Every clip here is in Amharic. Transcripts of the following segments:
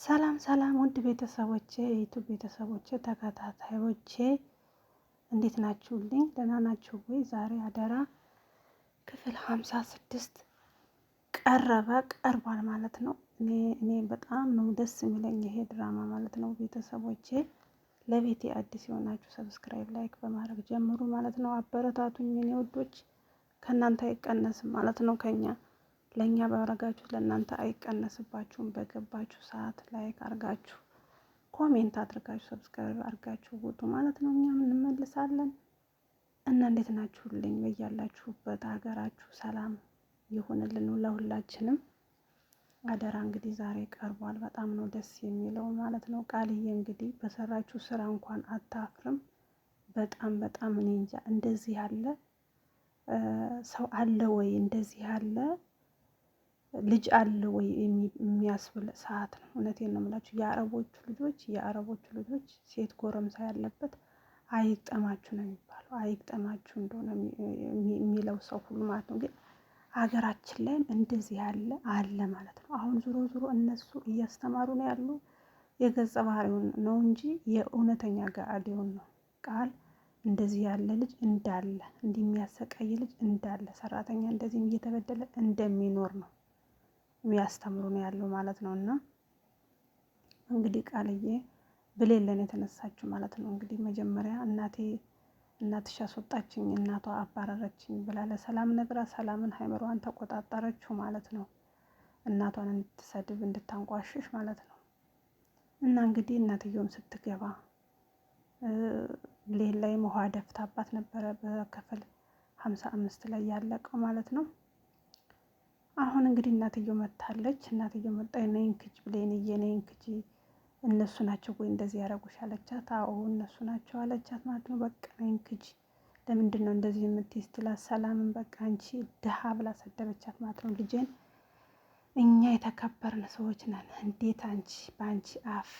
ሰላም ሰላም ውድ ቤተሰቦቼ የዩቱብ ቤተሰቦቼ ተከታታዮቼ እንዴት ናችሁልኝ? ደህና ናችሁ ወይ? ዛሬ አደራ ክፍል 56 ቀርቧል ማለት ነው። እኔ በጣም ነው ደስ የሚለኝ ይሄ ድራማ ማለት ነው። ቤተሰቦቼ ለቤቴ አዲስ የሆናችሁ ሰብስክራይብ፣ ላይክ በማድረግ ጀምሩ ማለት ነው። አበረታቱኝ የኔ ውዶች፣ ከእናንተ አይቀነስም ማለት ነው። ለእኛ ባረጋችሁ ለእናንተ አይቀነስባችሁም። በገባችሁ ሰዓት ላይክ አርጋችሁ ኮሜንት አድርጋችሁ ሰብስክራይብ አርጋችሁ ውጡ ማለት ነው። እኛም እንመልሳለን እና እንዴት ናችሁልኝ? በያላችሁበት ሀገራችሁ ሰላም ይሁንልን ለሁላችንም። አደራ እንግዲህ ዛሬ ቀርቧል። በጣም ነው ደስ የሚለው ማለት ነው። ቃልዬ እንግዲህ በሰራችሁ ስራ እንኳን አታፍርም። በጣም እኔ እንጃ እንደዚህ ያለ ሰው አለ ወይ? እንደዚህ ያለ ልጅ አለ ወይ የሚያስብል ሰዓት ነው። እውነቴን ነው የምላችሁ። የአረቦቹ ልጆች ሴት ጎረምሳ ያለበት አይግጠማችሁ ነው የሚባለው። አይግጠማችሁ እንደሆነ የሚለው ሰው ሁሉ ማለት ነው። ግን ሀገራችን ላይም እንደዚህ አለ ማለት ነው። አሁን ዞሮ እነሱ እያስተማሩ ነው ያሉ የገጸ ባህሪውን ነው እንጂ የእውነተኛ ገአዴውን ነው። ቃል እንደዚህ ያለ ልጅ እንዳለ፣ እንዲህ የሚያሰቃይ ልጅ እንዳለ፣ ሰራተኛ እንደዚህም እየተበደለ እንደሚኖር ነው የሚያስተምሩ ነው ያለው ማለት ነው። እና እንግዲህ ቃልዬ ብሌለን የተነሳችው ማለት ነው። እንግዲህ መጀመሪያ እናትሽ አስወጣችኝ፣ እናቷ አባረረችኝ ብላ ለሰላም ነግራ ሰላምን ሃይመሯን ተቆጣጠረችው ማለት ነው። እናቷን እንድትሰድብ እንድታንቋሽሽ ማለት ነው። እና እንግዲህ እናትየውም ስትገባ ብሌን ላይ ውሃ ደፍታባት ነበረ በክፍል 55 ላይ ያለቀው ማለት ነው። አሁን እንግዲህ እናትየው መታለች። እናትየው መጣ ነይን ክጅ ብሌንዬ ነይን ክጅ፣ እነሱ ናቸው ወይ እንደዚህ ያደረጉሽ አለቻት። አዎ እነሱ ናቸው አለቻት ማለት ነው። በቃ ነይን ክጅ፣ ለምንድን ነው እንደዚህ የምትይዝ ትላት። ሰላምን በቃ አንቺ ድሃ ብላ ሰደበቻት ማለት ነው። ልጄን እኛ የተከበርን ሰዎች ነን፣ እንዴት አንቺ በአንቺ አፍ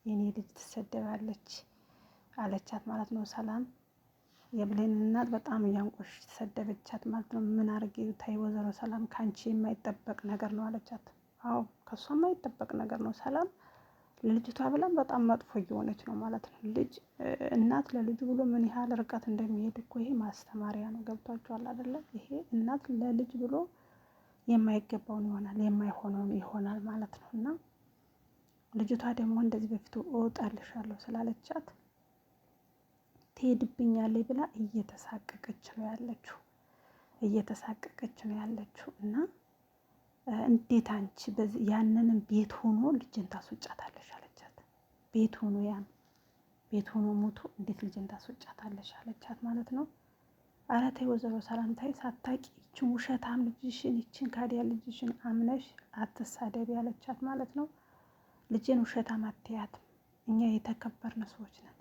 የኔ ልጅ ትሰደባለች አለቻት ማለት ነው። ሰላም የብሌን እናት በጣም እያንቆሽ ተሰደበቻት ማለት ነው። ምን አርጌ ታይ ወይዘሮ ሰላም ካንቺ የማይጠበቅ ነገር ነው አለቻት። አዎ ከሷ የማይጠበቅ ነገር ነው። ሰላም ለልጅቷ ብላም በጣም መጥፎ እየሆነች ነው ማለት ነው። እናት ለልጁ ብሎ ምን ያህል ርቀት እንደሚሄድ እኮ ይሄ ማስተማሪያ ነው። ገብቷችኋል አይደለ? ይሄ እናት ለልጅ ብሎ የማይገባውን ይሆናል፣ የማይሆነውን ይሆናል ማለት ነው። እና ልጅቷ ደግሞ እንደዚህ በፊቱ እወጣልሻለሁ ስላለቻት ትሄድብኛለች ብላ እየተሳቀቀች ነው ያለችው እና እንዴት አንቺ ያንንም ቤት ሆኖ ልጅን ታስወጫታለሽ አለቻት። ቤት ሆኖ ሞቶ እንዴት ልጅን ታስወጫታለሽ አለቻት ማለት ነው። ኧረ ተይ ወይዘሮ ሰላም ታይ፣ ሳታቂ ይችን ውሸታም ልጅሽን ይችን ካዲያ ልጅሽን አምነሽ አትሳደቢ አለቻት ማለት ነው። ልጅን ውሸታም አትያትም፣ እኛ የተከበርን ሰዎች ነን።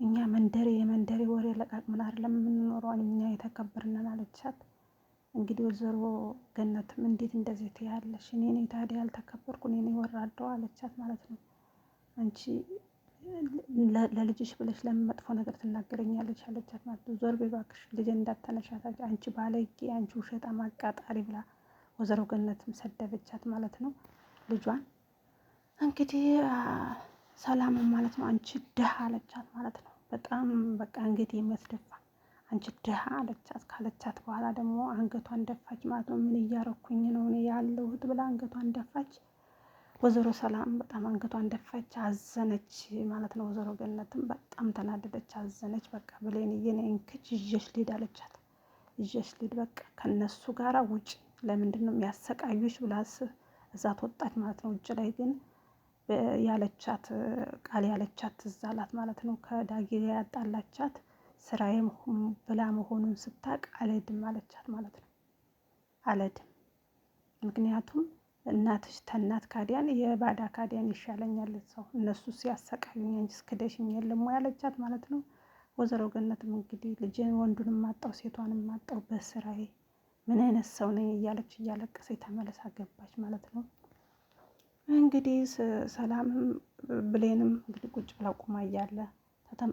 እኛ የመንደሬ ወሬ ለቃቅምን አይደለም የምንኖረው፣ እኛ የተከበርነን አለቻት። እንግዲህ ወይዘሮ ገነትም እንዴት እንደዚህ ትያለሽ? እኔ ነኝ ታዲያ ያልተከበርኩ? እኔ ነኝ ወራደው አለቻት ማለት ነው። አንቺ ለልጅሽ ብለሽ ለምን መጥፎ ነገር ትናገረኛለች አለቻት ማለት ነው። ዞር በይ እባክሽ ልጅን እንዳተነሻት አንቺ ባለጌ፣ አንቺ ውሸታም አቃጣሪ ብላ ወይዘሮ ገነትም ሰደበቻት ማለት ነው ልጇን። እንግዲህ ሰላምን ማለት ነው አንቺ ድሃ አለቻት ማለት ነው። በጣም በቃ አንገት የሚያስደፋ አንቺ ድሃ አለቻት። ካለቻት በኋላ ደግሞ አንገቷን ደፋች ማለት ነው። ምን እያረኩኝ ነው እኔ ያለሁት ብላ አንገቷን ደፋች። ወይዘሮ ሰላም በጣም አንገቷን ደፋች፣ አዘነች ማለት ነው። ወይዘሮ ገነትም በጣም ተናደደች፣ አዘነች። በቃ ብሌንዬ ነይን ክጅ ይዤሽ ልሂድ አለቻት። ይዤሽ ልሂድ በቃ ከነሱ ጋራ ውጭ፣ ለምንድን ነው የሚያሰቃዩሽ ብላስ እዛት ወጣች ማለት ነው። ውጭ ላይ ግን ያለቻት ቃል ያለቻት ትዝ አላት ማለት ነው። ከዳጊ ያጣላቻት ስራዬ ብላ መሆኑን ስታቅ አልሄድም አለቻት ማለት ነው። አልሄድም ምክንያቱም እናትሽ ተናት ካዲያን የባዳ ካዲያን ይሻለኛል፣ ሰው እነሱ ሲያሰቃዩኝ አንቺ ስክደሽኝ የለም ያለቻት ማለት ነው። ወይዘሮ ገነትም እንግዲህ ልጅን ወንዱንም ማጣው ሴቷንም ማጣው በስራዬ ምን አይነት ሰው ነኝ እያለች እያለቀሰች ተመለሳ ገባች ማለት ነው። እንግዲህ ሰላምም ብሌንም እንግዲህ ቁጭ ብላ ቁማ እያለ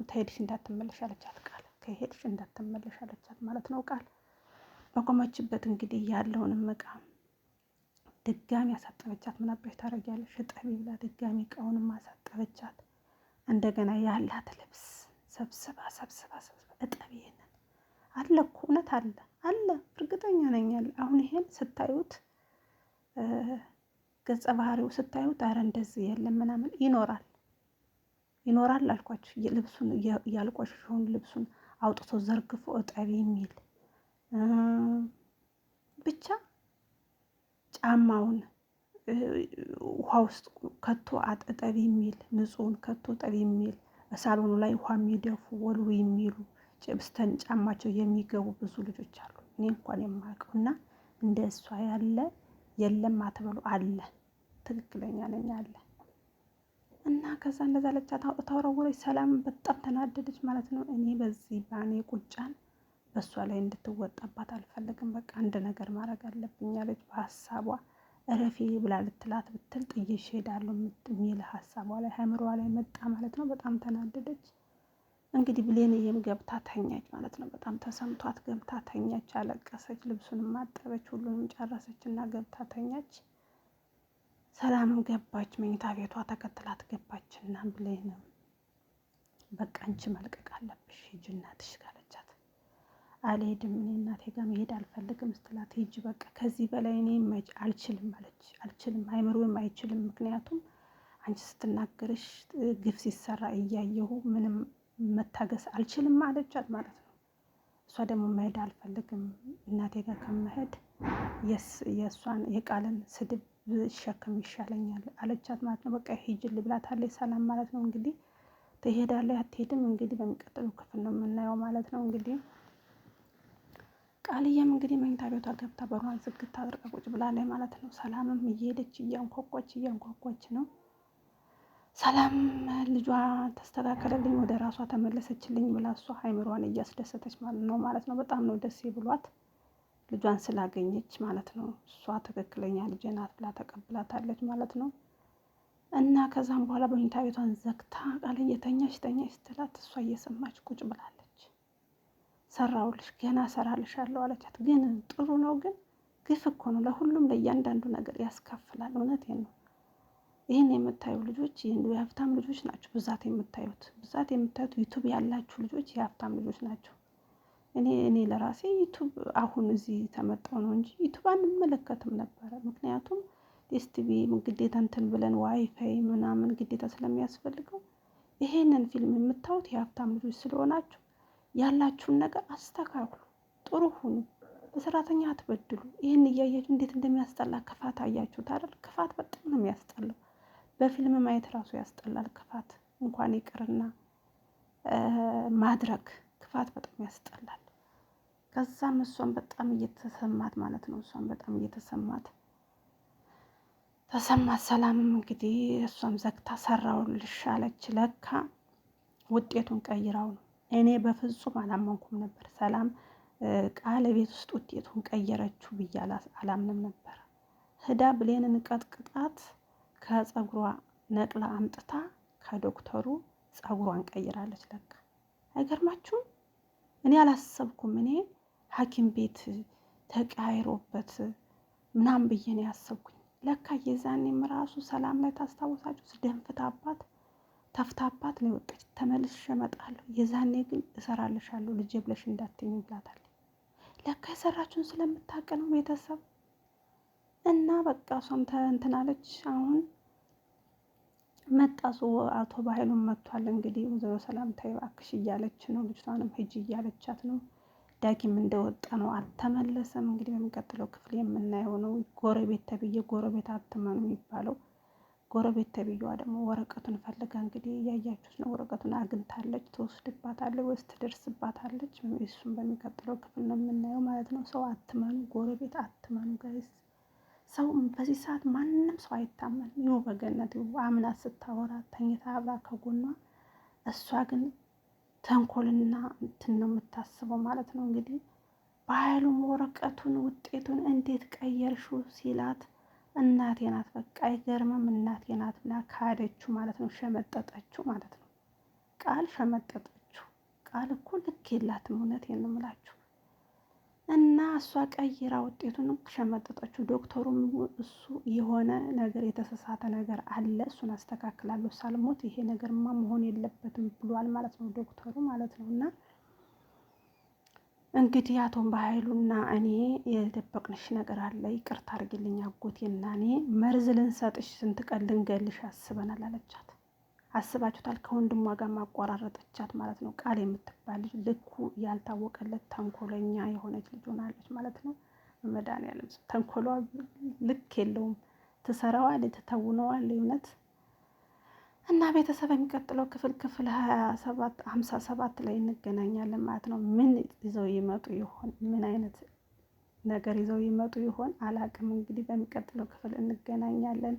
ተሄድሽ እንዳትመለሽ አለቻት። ቃል ከሄድሽ እንዳትመለሽ አለቻት ማለት ነው። ቃል በቆመችበት እንግዲህ ያለውንም እቃ ድጋሚ አሳጠበቻት። ምን አባሽ ታደርጊያለሽ እጠቢ ብላ ድጋሚ እቃውንም አሳጠበቻት። እንደገና ያላት ልብስ ሰብስባ እጠቢ ይሄንን አለ እኮ እውነት አለ እርግጠኛ ነኝ አለ። አሁን ይሄን ስታዩት ገጸ ባህሪው ስታዩት አረ እንደዚህ የለም ምናምን ይኖራል አልኳችሁ። ልብሱን ያልቆሸሸውን ልብሱን አውጥቶ ዘርግፎ እጠቢ የሚል ብቻ ጫማውን ውሃ ውስጥ ከቶ እጠቢ የሚል ንጹህን ከቶ እጠቢ የሚል በሳሎኑ ላይ ውሃ የሚደፉ ወልው የሚሉ ጭብስተን ጫማቸው የሚገቡ ብዙ ልጆች አሉ። እኔ እንኳን የማውቀው እና እንደ እሷ ያለ የለም አትበሉ አለ። ትክክለኛ ነኝ አለ። እና ከዛ እንደዛ ለቻት ታወራወረች። ሰላም በጣም ተናደደች ማለት ነው። እኔ በዚህ ባኔ ቁጫን በእሷ ላይ እንድትወጣባት አልፈልግም። በቃ አንድ ነገር ማድረግ አለብኝ አለች በሀሳቧ። እረፊ ብላ ልትላት ብትል ጥዬሽ እሄዳለሁ የሚል ሀሳቧ ላይ አእምሮዋ ላይ መጣ ማለት ነው። በጣም ተናደደች። እንግዲህ ብሌንዬም ገብታ ተኛች ማለት ነው። በጣም ተሰምቷት ገብታ ተኛች፣ አለቀሰች፣ ልብሱንም ማጠበች፣ ሁሉንም ጨረሰች እና ገብታ ተኛች። ሰላምም ገባች መኝታ ቤቷ ተከትላት ገባች እና ብሌንም በቃ አንቺ መልቀቅ አለብሽ ሂጂ እናትሽ ካለቻት አልሄድም እኔ እናቴ ጋር መሄድ አልፈልግም ስትላት ሂጂ በቃ ከዚህ በላይ እኔ አልችልም አለች። አልችልም አይምሮም አይችልም። ምክንያቱም አንቺ ስትናገርሽ ግፍ ሲሰራ እያየሁ ምንም መታገስ አልችልም አለቻት ማለት ነው። እሷ ደግሞ መሄድ አልፈልግም እናቴ ጋር ከመሄድ የእሷን የቃልን ስድብ ሸክም ይሻለኛል አለቻት ማለት ነው። በቃ ሂጂል ብላታለች ሰላም ማለት ነው። እንግዲህ ትሄዳለች አትሄድም እንግዲህ በሚቀጥለው ክፍል ነው የምናየው ማለት ነው። እንግዲህ ቃልዬም እንግዲህ መኝታ ቤቷ ገብታ በሯን ዝግት አድርጋ ቁጭ ብላለች ማለት ነው። ሰላምም እየሄደች እያንኳኳች ነው። ሰላም ልጇ ተስተካከለልኝ ወደ ራሷ ተመለሰችልኝ ብላ እሷ አይምሯን እያስደሰተች ማለት ነው። በጣም ነው ደስ ብሏት ልጇን ስላገኘች ማለት ነው። እሷ ትክክለኛ ልጄ ናት ብላ ተቀብላታለች ማለት ነው። እና ከዛም በኋላ በመኝታ ቤቷን ዘግታ ቃልዬ ተኛሽ ስትላት እሷ እየሰማች ቁጭ ብላለች። ሰራውልሽ ገና ሰራልሻለሁ አለቻት። ግን ጥሩ ነው ግን ግፍ እኮ ነው። ለሁሉም ለእያንዳንዱ ነገር ያስከፍላል። እውነቴን ነው። ይህን የምታዩ ልጆች የሀብታም ልጆች ናቸው። ብዛት የምታዩት ዩቱብ ያላችሁ ልጆች የሀብታም ልጆች ናቸው። እኔ ለራሴ ዩቱብ አሁን እዚህ ተመጣው ነው እንጂ ዩቱብ አንመለከትም ነበረ። ምክንያቱም ዲስቲቪ ግዴታ እንትን ብለን ዋይፋይ ምናምን ግዴታ ስለሚያስፈልገው ይሄንን ፊልም የምታዩት የሀብታም ልጆች ስለሆናችሁ ያላችሁን ነገር አስተካክሉ፣ ጥሩ ሁኑ፣ በሰራተኛ አትበድሉ። ይህን እያያችሁ እንዴት እንደሚያስጠላ ክፋት አያችሁት አይደል? ክፋት በጣም ነው የሚያስጠላው። በፊልም ማየት ራሱ ያስጠላል። ክፋት እንኳን ይቅርና ማድረግ ክፋት በጣም ያስጠላል። ከዛም እሷን በጣም እየተሰማት ማለት ነው። ተሰማት። ሰላምም እንግዲህ እሷም ዘግታ ሰራውልሽ አለች። ለካ ውጤቱን ቀይራው ነው። እኔ በፍጹም አላመንኩም ነበር። ሰላም ቃል ቤት ውስጥ ውጤቱን ቀየረችው ብዬ አላምንም ነበር። ህዳ ብሌንን ቀጥቅጣት ከፀጉሯ ነቅላ አምጥታ ከዶክተሩ ፀጉሯን ቀይራለች። ለካ አይገርማችሁም? እኔ አላሰብኩም። እኔ ሐኪም ቤት ተቀያይሮበት ምናምን ብዬ ነው ያሰብኩኝ። ለካ የዛኔም ራሱ ሰላም ላይ ታስታውሳችሁ ደንፍታባት ተፍታባት ነው የወጣች። ተመልሼ እመጣለሁ የዛኔ ግን እሰራልሻለሁ ልጄ ብለሽ እንዳትይኝ ብላታለች። ለካ የሰራችውን ስለምታውቅ ነው ቤተሰብ እና በቃ እሷም ተንትናለች። አሁን መጣሱ አቶ ባህሉም መጥቷል። እንግዲህ ወይዘሮ ሰላም ተይ እባክሽ እያለች ነው። ልጅቷንም ሂጂ እያለቻት ነው። ዳጊም እንደወጣ ነው አልተመለሰም። እንግዲህ በሚቀጥለው ክፍል የምናየው ነው። ጎረቤት ተብዬ ጎረቤት አትመኑ የሚባለው ጎረቤት ተብዬዋ ደግሞ ወረቀቱን ፈልጋ እንግዲህ እያያችሁት ነው። ወረቀቱን አግኝታለች። ትወስድባታለች ወይስ ትደርስባታለች? እሱም በሚቀጥለው ክፍል ነው የምናየው ማለት ነው። ሰው አትመኑ፣ ጎረቤት አትመኑ ጋይስ። ሰው በዚህ ሰዓት ማንም ሰው አይታመን። ይኸው በገነት አምናት ስታወራ ተኝታ አብራ ከጎኗ፣ እሷ ግን ተንኮልና እንትን ነው የምታስበው ማለት ነው። እንግዲህ በኃይሉም ወረቀቱን ውጤቱን እንዴት ቀየርሽው ሲላት እናቴ ናት በቃ አይገርምም እናቴ ናት ብላ ካደችው ማለት ነው። ሸመጠጠችው ማለት ነው። ቃል ሸመጠጠችው። ቃል እኮ ልክ የላትም። እውነቴን ነው የምላችሁ። እና እሷ ቀይራ ውጤቱን ሸመጠጠችው። ዶክተሩም እሱ የሆነ ነገር የተሳሳተ ነገር አለ፣ እሱን አስተካክላለሁ ሳልሞት ይሄ ነገርማ መሆን የለበትም ብሏል ማለት ነው ዶክተሩ ማለት ነው። እና እንግዲህ አቶ በኃይሉና እኔ የደበቅንሽ ነገር አለ፣ ይቅርታ አድርጊልኝ አጎቴና እኔ መርዝ ልንሰጥሽ ስንት ቀን ልንገልሽ አስበናል አለቻት። አስባችሁታል? ከወንድሟ ጋር ማቆራረጠቻት ማለት ነው። ቃል የምትባል ልጅ ልኩ ያልታወቀለት ተንኮለኛ የሆነች ልጅ ሆናለች ማለት ነው። መድኃኒዓለም ተንኮሏ ልክ የለውም። ትሰራዋል፣ ትተውነዋል እውነት። እና ቤተሰብ የሚቀጥለው ክፍል 57 ላይ እንገናኛለን ማለት ነው። ምን ይዘው ይመጡ ይሆን? ምን አይነት ነገር ይዘው ይመጡ ይሆን? አላቅም። እንግዲህ በሚቀጥለው ክፍል እንገናኛለን።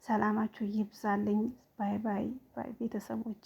ሰላማችሁ ይብዛልኝ። ባይ ባይ ባይ ቤተሰቦች።